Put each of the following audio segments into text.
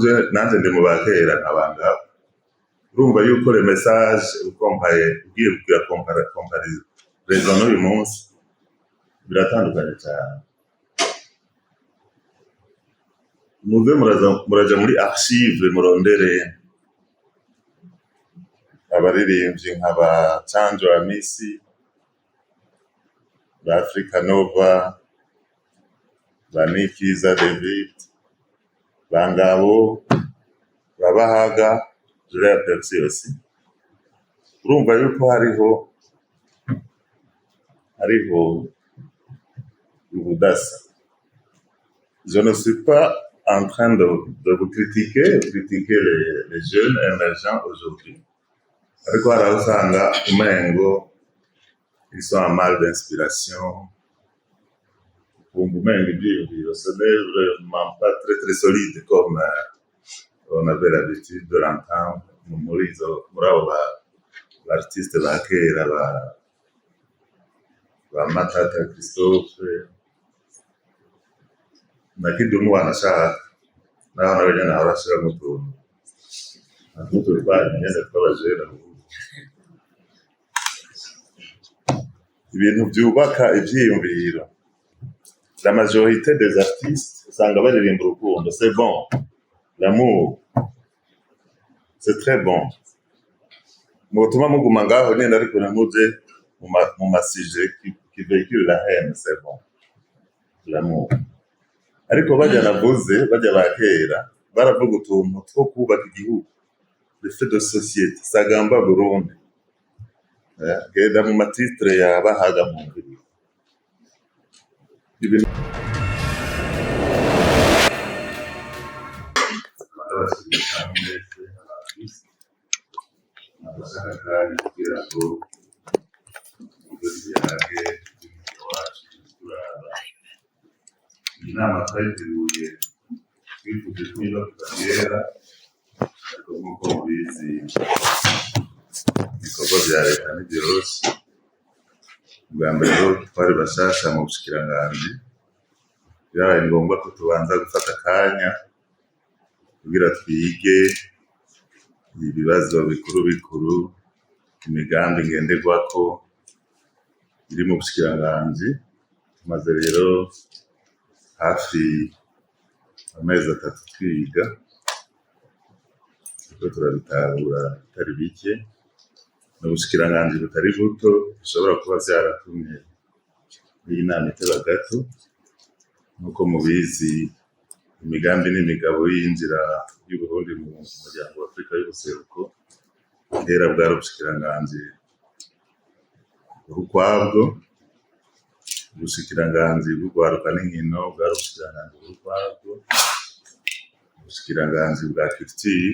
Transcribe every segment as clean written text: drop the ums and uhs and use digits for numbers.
je nanjye ndi mu bakera nkabanga urumva yuko le message ukompaye ugiye kugira comparaison n'uyu munsi biratandukanye cyane. Muve muraja muri archive murondere abaririmbyi nk'aba Chanjo Amisi, ba Africa Nova, ba Nikiza David, ba Ngabo, ba Bahaga, Julia Percy aussi. Urumva yuko hariho ubudasa. Je ne suis pas en train de vous critiquer les jeunes émergents aujourd'hui. Ariko hari usanga umengo ils sont en mal d'inspiration. Ukumva umengo ibyiyumviro ce n'est vraiment pas très solide comme on avait l'habitude de l'entendre muri abo artiste ba kera ba Matata Christophe na Kidumu wanashaka naho nawe nyine arashaka mutu rwanda nyine twabajera ibintu byubaka ibyiyumviro. La majorité des artistes usanga baririmba urukundo, c'est bon, l'amour c'est très bon, mutuma muguma ngaho nyine ariko namuje mu masije qui véhicule la haine, c'est bon, l'amour. Ariko bajya bakera baravuga utuntu two kubaka igihugu, le fait de société sagamba Burundi genda mu matitre ya Bahaga mu ngiri inama twayiteguye twifuza niba tutagera ariko nk'uko mubizi ibikorwa bya leta ntibyoroshye. Bwa mbere rero twari bashasha mu bushikiranganji, byabaye ngombwa ko tubanza gufata akanya kugira twige ibibazo bikuru imigambi ngenderwako iri mu bushikiranganji. Tumaze rero hafi amezi 3 twiga kuko turabitahura bitari bike n'ubushikiranganji butari buto bishobora kuba byaratumye iyi nama iteba gato. Nk'uko mubizi imigambi n'imigabo y'inzira y'Uburundi mu muryango wa Afurika y'ubuseruko kera bwari ubushikiranganji ukwabwo, ubushikiranganji bw'urwaruka n'inkino bwari ubushikiranganji ukwabwo, ubushikiranganji bwa culture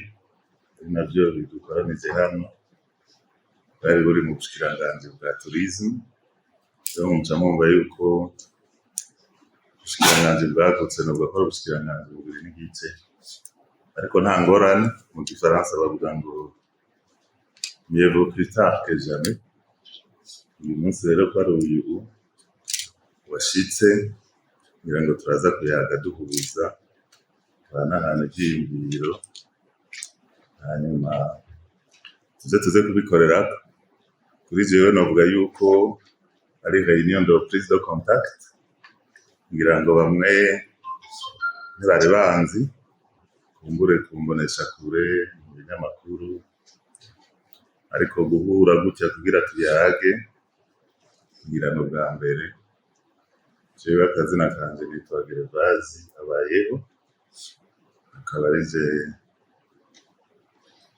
nabyo bidukoranije hano bwari buri mu bushikiranganji bwa tourisme. Rero muca mwumva yuko ubushikiranganji bwagutse nubwo akora ubushikiranganji bubiri n'igice, ariko nta ngorane. Mu gifaransa bavuga ngo mieux vaut plus tard que jamais. Uyu munsi rero ko ari uyu washitse ngira ngo turaza kuyaga duhuza banahana ibyiyumviro, hanyuma tuze kubikorera. Kuri jewe navuga yuko ari réunion de prise de contact, ngira ngo bamwe ntibari banzi kumbure kumbonesha kure mu binyamakuru, ariko guhura gutya kugira tuyage ngira no bwa mbere. Jewe akazina kanje nitwa Gervazi Abayeho, akaba arije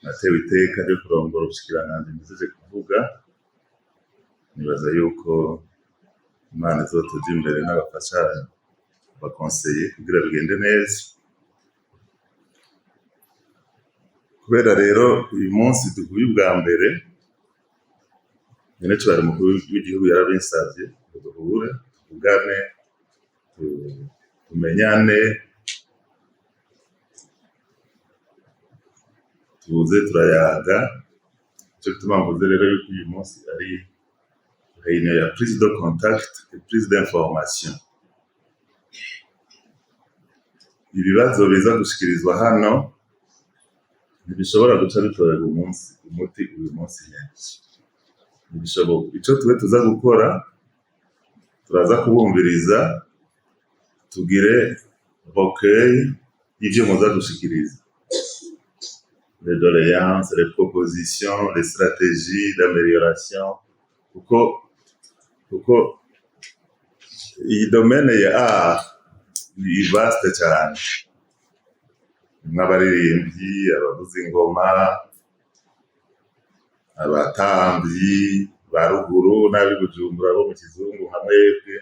natewe iteka ryo kurongora ubushikiranganji mbijeje kuvuga. Nibaza yuko Imana izotuja imbere n'abafasha bakonseye kugira bigende neza. Kubera rero uyu munsi duhuye ubwa mbere, nyene cyari mukuru w'igihugu yarabinsavye ngo duhure tuvugane tumenyane tuze turayaga. Cyo gituma mvuze rero yuko uyu munsi ari réunion ya prise de contact et prise d'information. ibibazo biza gushikirizwa hano ntibishobora guca bitorera umuti uyu munsi nyene, ntibishoboka. Ico twe tuza gukora, turaza kubumviriza, tugire recueil y'ivyo muza gushikiriza, les doléances, les propositions, les stratégies d'amélioration, kuko iyi domaine ya art ni vaste cyane. Nk'abaririmbyi, abavuza ingoma, abatamvyi ba ruguru n'ab'i Bujumbura bo mu kizungu nka mwebwe,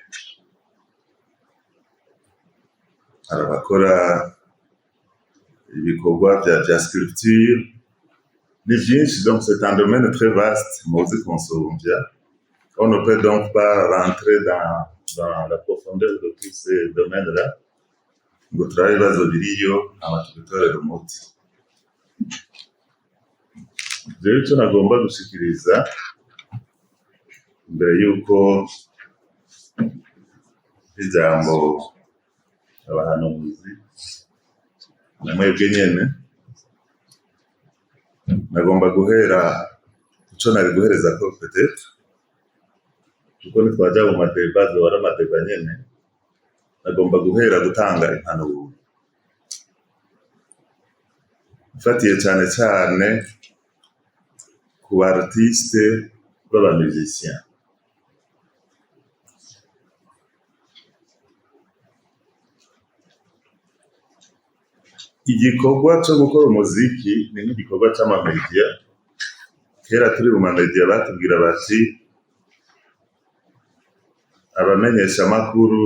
hari abakora ibikorwa vya sculpture, ni vyinshi. Donc c'est un domaine très vaste muzi kunsumvya. On ne peut donc pas rentrer dans la profondeur de tous ces domaines-là ngo turabe ibibazo biriyo hama tubitorere umuti. Jewe ico nagomba gushikiriza mbere yuko ijambo abahanuzi na mwebwe nyene, nagomba guhera ico nari guhereza ko peut-être, kuko nitwaja mu madeba zora amadeba nyene, nagomba guhera gutanga impanuro mfatiye cyane cyane ku artiste b'aba musiciens. Igikorwa cyo gukora umuziki ni nk'igikorwa c'amamedia. Kera turi mu mamedia batubwira bati abamenyesha makuru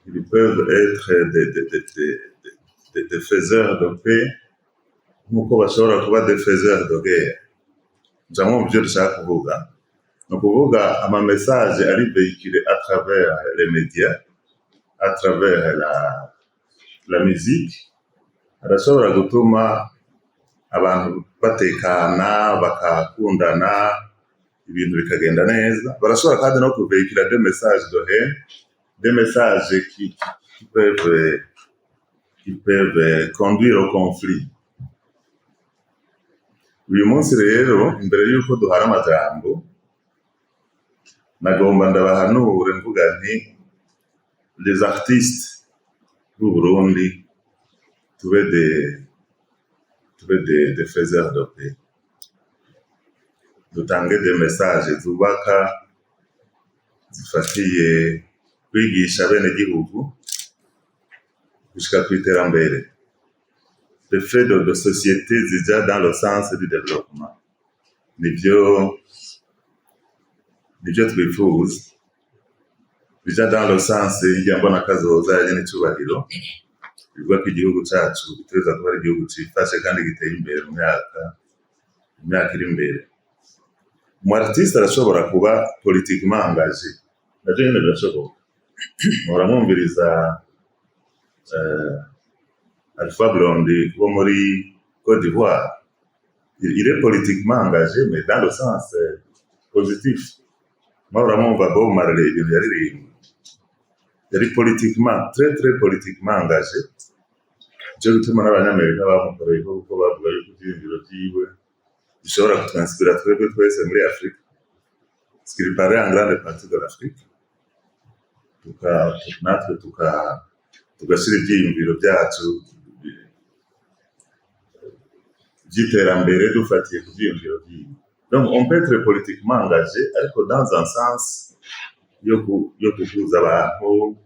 ils peuvent être des faiseurs de paix nk'uko bashobora kuba des faiseurs de guerre. Jamwe mu byo dushaka kuvuga ni ukuvuga amamessage ari véhiculé à travers les médias, à travers la musique, arashobora gutuma abantu batekana, bakakundana, ibintu bikagenda neza. Barashobora kandi no kuvéhiculer des messages de haine, des messages qui peuvent conduire au conflit. Uyu munsi rero imbere yuko duhara amajambo, nagomba ndabahanure mvuga nti les artistes du Burundi tube des faiseurs de paix, dutange des messages zubaka, zifatiye kwigisha bene gihugu gushika kw'iterambere, le fait de société zija dans le sens du développement. Nivyo twifuza bija dans le sens y'ambona kazoza yanye n'icubahiro, bivuga ko igihugu cacu giteza kuba ari igihugu cifashe kandi giteye imbere mu myaka iri imbere. Umu artiste arashobora kuba politiquement engagé, navyo nyene birashoboka. Muhora mwumviriza Alpha Blondy wo muri Côte d'Ivoire, il est politiquement engagé mais dans le sens positif. Muhora mwumva Bob Marley ibintu yaririmba, yari politiquement très politiquement engagé. Ico gituma n'abanyamerika bamukoreye kuko bavuga yuko ivyiyumviro vyiwe bishobora kutranspira twebwe twese muri Afrika, parce qu'il parlait en grande partie de l'Afrique. Natwe tugashira ivyiyumviro vyacu vy'iterambere dufatiye ku vyiyumviro vyiwe. Donc on peut être politiquement engagé ariko dans un sens yo kuhuza abantu,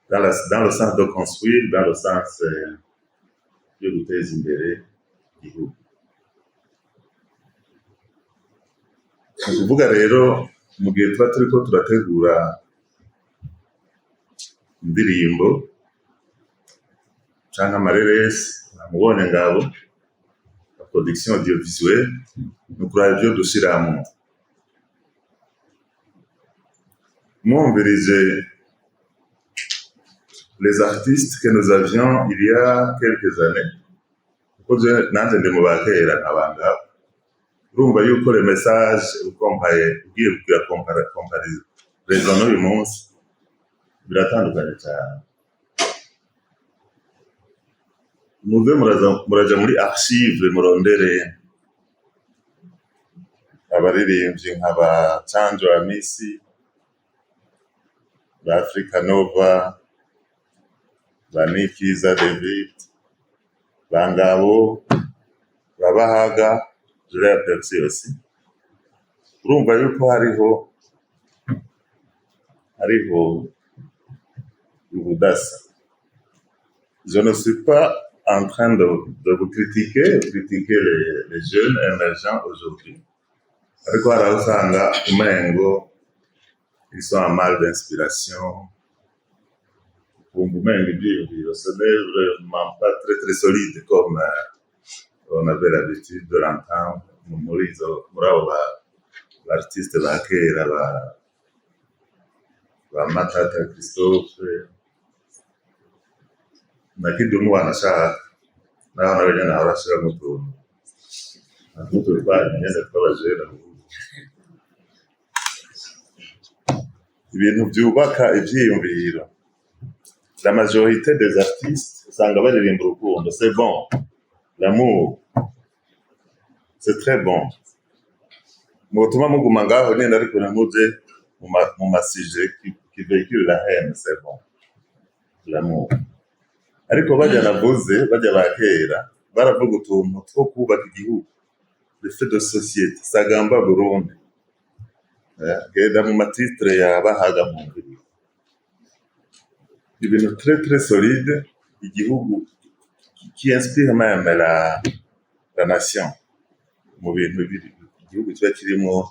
dans le sens de construire, dans le sens yo guteza imbere igihugu. Ni ukuvuga rero mu gihe tuba turiko turategura indirimbo canke amareresi, namubonye ngabo, la production audiovisuelle, ni ukuraba ivyo dushiramwo. Mwumvirije les artistes que nous avions il y a quelques années, kuko nanje ndi mu bakera nk'abangabo, urumva yuko les messages ugiye kugira comparaison n'uyu munsi biratandukanye cyane. muze muraja muri archive murondere abaririmbyi nk'aba Canjo Amisi, ba Africa Nova, ba Nikiza David, ba Ngabo, ba Bahaga, Julia Pepsi aussi. Urumva yuko hariho ubudasa. Je ne suis pas en train de vous critiquer les jeunes émergents aujourd'hui. Ariko hari aho usanga umengo ils sont en mal d'inspiration, ukumva umengo ibyiyumviro ce n'est vraiment pas très solide comme on avait l'habitude de l'entendre muri abo artiste ba kera ba Matata Christophe na Kidumu wanashaka naho nawe nyine arashira mu tuntu nyine tw'abajera ibintu byubaka ibyiyumviro. La majorité des artistes usanga baririmba urukundo, c'est bon, l'amour c'est très bon. Mutuma muguma ngaho nyine ariko ntimuje mu masije qui véhicule la haine, c'est bon, l'amour. Ariko bajya ba kera baravuga utuntu two kubaka igihugu, le fait de société, sagamba Burundi, genda mu matitre yabahaga mu ngiri, ibintu très solide, igihugu qui inspire même la nation mu bintu igihugu kiba kirimo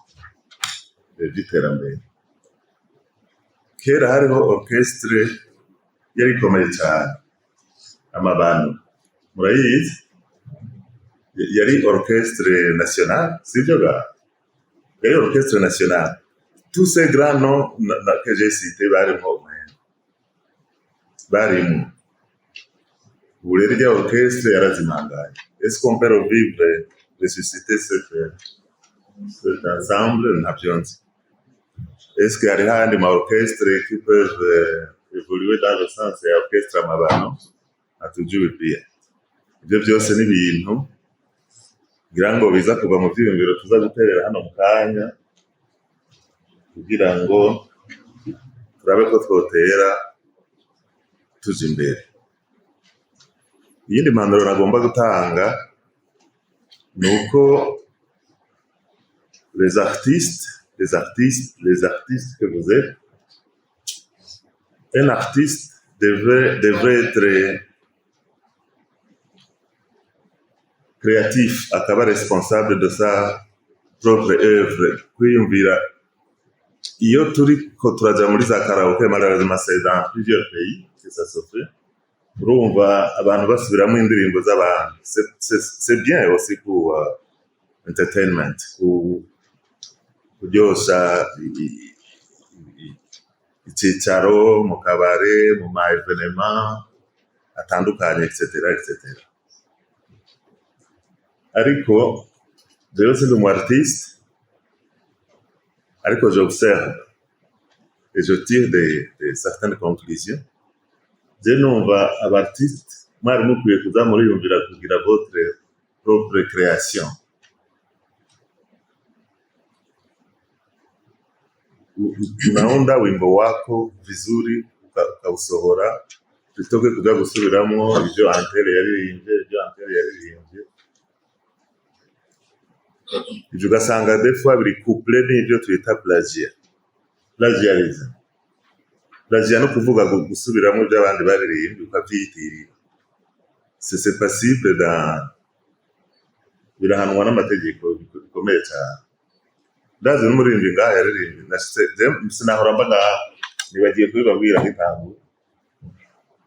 by'iterambere. Kera hariho orchestre yari ikomeye cyane, amabano murayizi, yari orchestre national, sibyo ga? Yari orchestre national. Tous ces grands noms que j'ai cités barimo. Ubu rero irya orchestre yarazimangaye. Est-ce qu'on peut revivre, ressusciter cet ensemble? Ntabyo nzi. Est-ce qu'il y a des orchestres qui peuvent évoluer dans le sens ya orchestre amabano? Atujue pia. Ibyo byose ni ibintu ngira ngo biza kuva mu byiyumviro tuza guterera hano mu kanya kugira ngo turabe ko twotera tuje imbere. Iyindi mpanuro nagomba gutanga ni uko les artistes que vous êtes, un artiste devrait être créatif, akaba responsable de sa propre œuvre, kwiyumvira. Iyo turiko turaja muri za karaoke malheureusement c'est dans plusieurs pays que ça se fait, urumva abantu basubiramo indirimbo z'abantu, c'est bien aussi pour entertainment, kuryosha icyicaro mu kabare, mu ma evenement atandukanye, etc. Ariko rero c'est un artiste, ariko j'observe et je tire de certaines conclusions. Je numva abartiste mwari mukwiye kuza muriyumvira kugira votre propre création. Unaunda wimbo wako vizuri ukausohora, tutoke kuja gusubiramo ibyo Antere yaririmbye. Ibyo ugasanga des fois biri couplé n'ibyo twita plagiarisme. Plagiat no kuvuga gusubiramo ibyo abandi baririmbye ukavyitirira. C'est passible birahanwa n'amategeko bikomeye cyane. Ndazi n'umuririmbyi ngaha yaririmbye, sinahora mbaga nibagiye kubibabwira nk'itangu.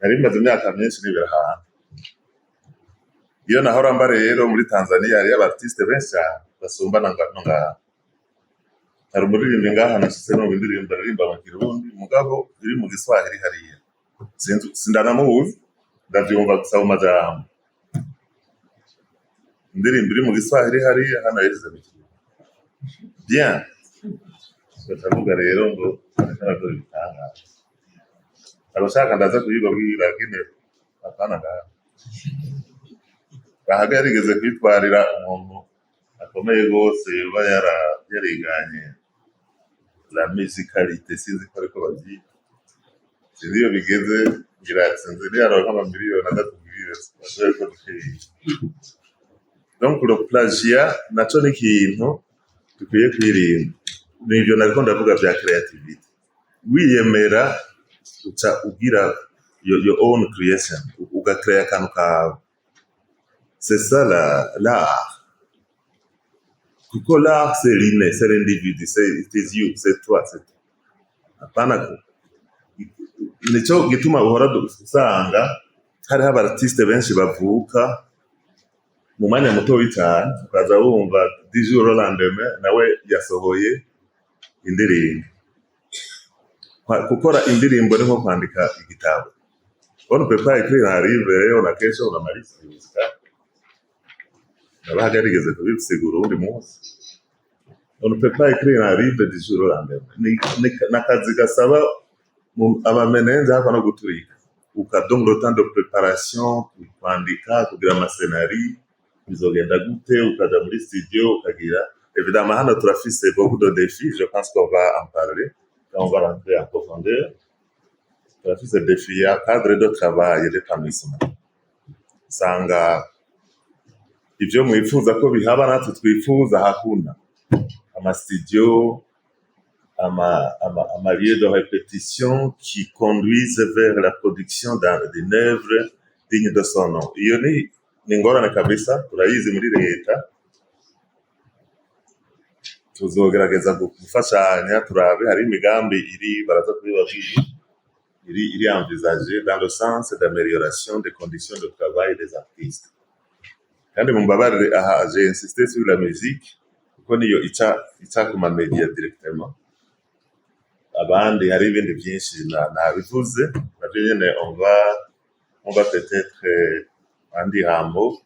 Nari maze imyaka myinshi nibera hantu. Iyo nahora mba rero muri Tanzania hari abartiste benshi basumbana ngaha. Hari umuririmbyi ngaha nashitse no indirimbo mu Kirundi, mugabo iri mu Giswahili hariya. Sindanamuzi, ndavyumva gusa mu majambo. Indirimbo iri mu Giswahili hariya hano yarize mu Kirundi. Bien. Ndavuga rero ngo ntabwo bitanga. Abashaka ndaza kuyibabwira kine apana ngaha. Bahaga yarigeze kwitwarira umuntu akomeye rwose yoba yariganye la musicalité, sinzi ko ariko babyita, sinzi iyo bigeze ngira sinzi niyaronka amamiliyoni adatubwire bashoboye ko dukwiye. Donc le plagiat naco ni ikintu dukwiye kwirinda. Nivyo nariko ndavuga vya creativity. Wiyemera uca ugira your own creation, ugakrea akantu kawe. C'est ça l'art. Kuko l'art c'est l'inné, c'est l'individu, c'est you, c'est toi, c'est toi. Hapana nico gituma uhora usanga hariho abartiste benshi bavuka mu mwanya muto w'icane, ukaza wumva du jour au lendemain nawe yasohoye indirimbo. Gukora indirimbo ni nko kwandika igitabo. On ne peut pas écrire un livre et on a quelque chose, on a malice musicale. Nabahaga yarigeze kubisigura uwundi munsi. On ne peut pas écrire un livre du jour au lendemain. N'akazi gasaba abamenenze hava no guturika. Ukadonga le temps de préparation, kwandika, kugira amascenari, bizogenda gute, ukaja muri studio, ukagira. Évidemment, hano turafise beaucoup de défis, je pense qu'on va en parler quand on va rentrer en profondeur. Turafise défis ya cadre de travail et d'établissement. Usanga ivyo mwifuza ko bihaba natwe twifuza hakuna. Studio, ma lieu de répétition qui conduisent vers la production d'une œuvre digne de son nom. Iyo ni ngorane kabisa, turayizi muri leta. Tuzogerageza gufashanya turabe hari imigambi iri baraza kubibabwira iri envisagée dans le sens d'amélioration des conditions de travail des artistes. Kandi mumbabarire aha j'ai insisté sur la musique kuko niyo ica ku ma media directement. Abandi hari ibindi byinshi nabivuze navyo nyene on va peut-être en dire un mot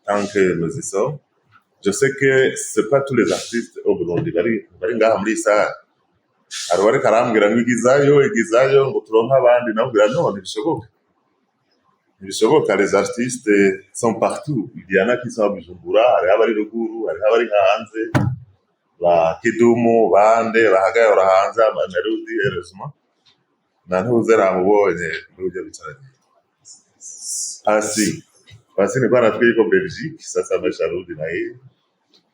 tant que nous y sommes. Je sais que c'est pas tous les artistes au Burundi bari ngaha muri saha. Hari uwariko arambwira ngo igizayo ngo turonke abandi, nabwira no ntibishoboka. Les artistes sont partout. Il y en a qui sont à Bujumbura, hariho abari ruguru, hariho abari hanze, ba Kidumu, bande bahagaye hanze, Melody, heureusement. Nantuze ramubonye muri ivyo bicaranye. Hasi ni bana twiko Belgique, sasa Charudi naye.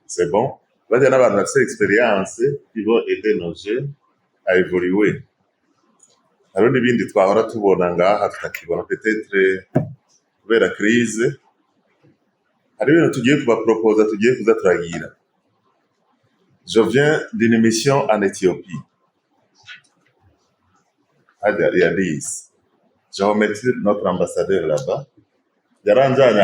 C'est bon. Bajya n'abantu bafite expérience qui vont aider nos jeunes à évoluer. Hari n'ibindi twahora tubona ngaha tutakibona peut-être kubera crise. Hari ibintu tugiye kubaproposa, tugiye kuza turagira. Je viens d'une mission en Éthiopie. Il y a 10. Je remercie notre ambassadeur là-bas. Yaranjanye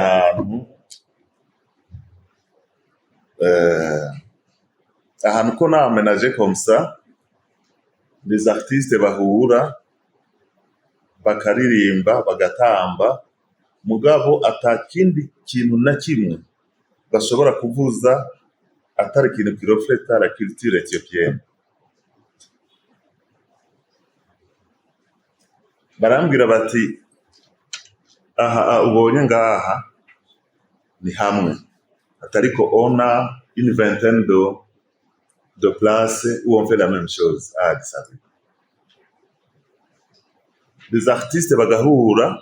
ahantu ko namenaje comme ça, les artistes bahura bakaririmba bagatamba, mugabo atakindi kintu na kimwe bashobora kuvuza atari ikintu qui reflète la culture éthiopienne. Barambwira bati aha ubonye ngaha ni hamwe, atariko on a une vingtaine de places où on fait la même chose à Addis Abeba. Les artistes bagahura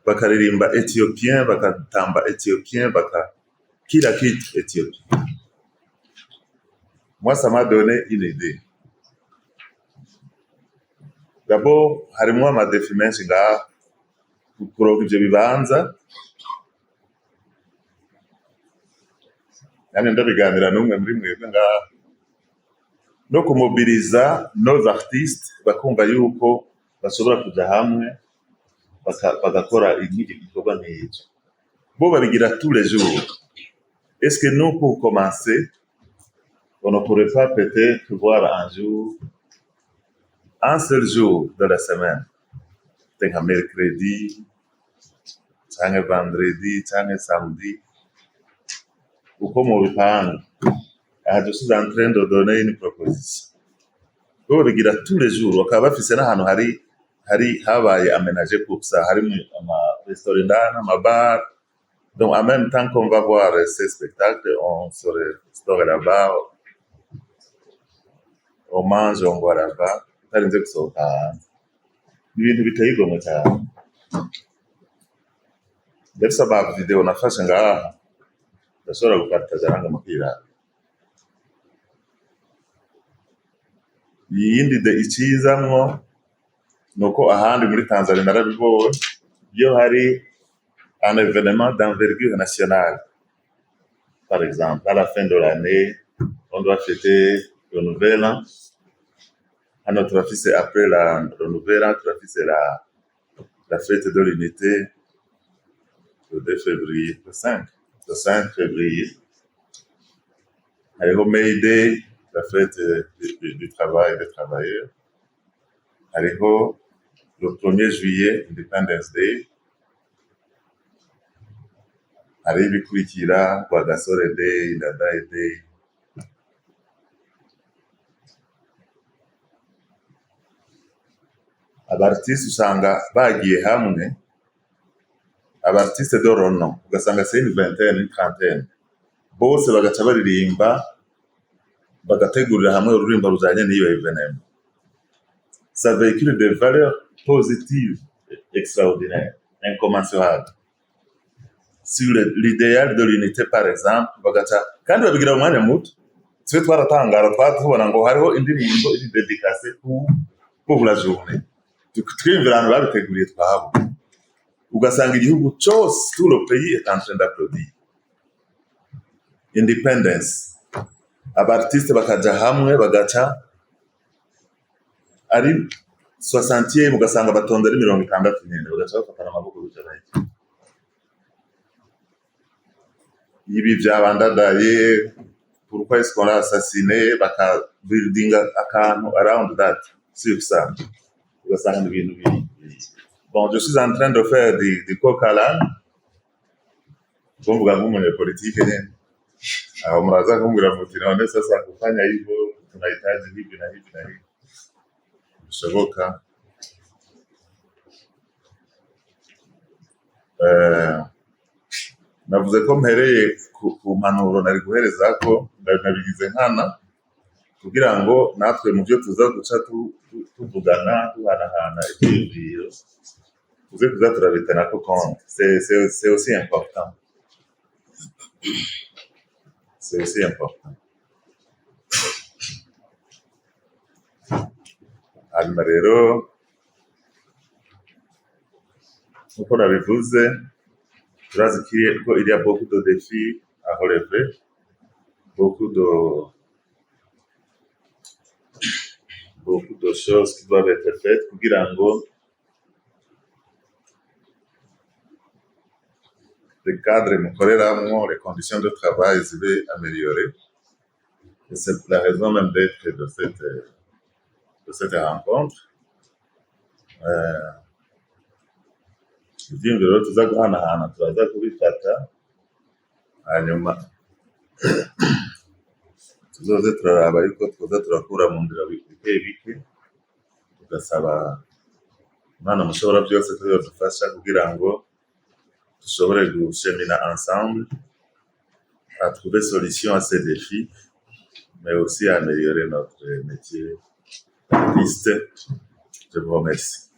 bakaririmba éthiopien, bakatamba éthiopien, kila kitu éthiopien. Moi, ça m'a donné une idée. D'abord, harimo amadefi menshi ngaha kuronka ivyo bibanza. Kandi ndabiganira n'umwe muri mwebwe ngaha no kumobiliza nos artistes bakumva yuko bashobora kuja hamwe bagakora igikorwa nk'icyo. Bo babigira tous les jours. Est-ce que nous, pour commencer, on ne pourrait pas peut-être voir un seul jour de la semaine, peut-être un mercredi, un vendredi, un samedi, ou comme on le parle, je suis en train de donner une proposition. Bo babigira tous les jours, bakaba bafise n'ahantu hari habaye aménagé pour ça, harimo restaurants indani, amabar. Donc en même temps qu'on va voir ces spectacles, on se restaure là-bas, on mange, on boit là-bas. Utarinze gusohoka hanze. Ni ibintu biteye igomwe cyane. Ndetse amavideo nafashe ngaha ndashobora gupartaja nange mukiraba. Iyindi ikizamwo nuko ahandi muri Tanzania narabibonye iyo hari un événement d'envergure nationale. Par exemple, à la fin de l'année, on doit fêter le Nouvel An. À notre fils, après le Nouvel An, notre fils, la fête de l'unité, le 2 février, le 5 février. Hariho May Day, la fête du travail et des travailleurs. Hariho le 1er juillet, Independence Day. Hariho ibikurikira Rwagasore Day, Ndadaye Day. Abartiste usanga bagiye hamwe, abartiste de renom, ugasanga c'est une vingtaine, une trentaine, bose bagaca baririmba, bagategurira hamwe ururimbo rujanye n'iyo événement. Ça véhicule des valeurs positives extraordinaires, incommensurables. Sur l'idéal de l'unité par exemple, bagaca kandi babigira mu mwanya muto. Twe twaratangara twatubona ngo hariho indirimbo iri dédicacée pour la journée. Twiyumvira abantu babiteguriye twabo. Ugasanga igihugu cyose, tout le pays est en train d'applaudir. Independence. Abartiste bakaja hamwe bagaca ari 60e ugasanga batonda ari 60 nyene bagaca bafatana amaboko bicara. Ibi byabandadaye, pourquoi est-ce qu'on l'a assassiné, building akantu around that, sur ça. Ugasanga ibintu biri. Bon, je suis en train de faire du coq à l'âne. Kumvuga nk'umunyapolitike nyene. Aho muraza kumbwira muti none sasa kufanya hivyo tunahitaji hivi na hivi na hivi. Bishoboka. Navuze ko mpereye ku mpanuro nari guhereza ko nabigize nkana kugira ngo natwe mu byo tuza guca tuvugana tuhanahana ibyiyumviro tuze kuza turabitana ko compte. C'est aussi important. C'est aussi important. Hanyuma rero uko nabivuze turazi ko il y a beaucoup de défis à relever, beaucoup de choses qui doivent être faites kugira ngo le cadre mukoreramwo, les conditions de travail zibe améliorées. Et c'est la raison même d'être de cette rencontre. Ivyiyumviro tuza guhanahana turaza kubifata hanyuma tuzoze turaraba yuko twoza turakura mu nzira bike tugasaba Imana mushobora byose ko yodufasha kugira ngo dushobore gucheminer ensemble à trouver solution à ces défis, mais aussi à améliorer notre métier d'artiste. Je vous remercie.